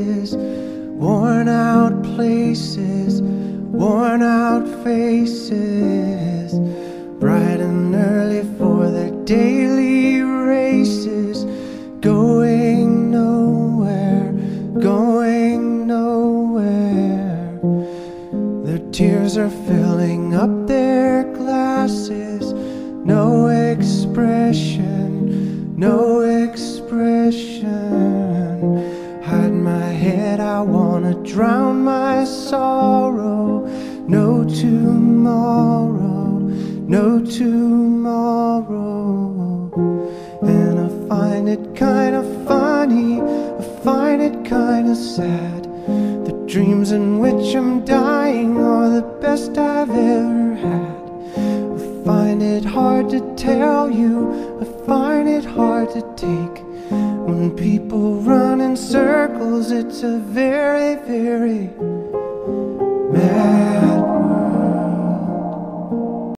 faces, worn out places, worn out faces, bright and early for their daily races, going nowhere, going nowhere. Their tears are filling up their glasses, no expression, no expression. Hide my head, I wanna drown my sorrow. No tomorrow, no tomorrow. And I find it kinda funny, I find it kinda sad. The dreams in which I'm dying are the best I've ever had. I find it hard to tell you, I find it hard to take. When people run in circles, it's a very, very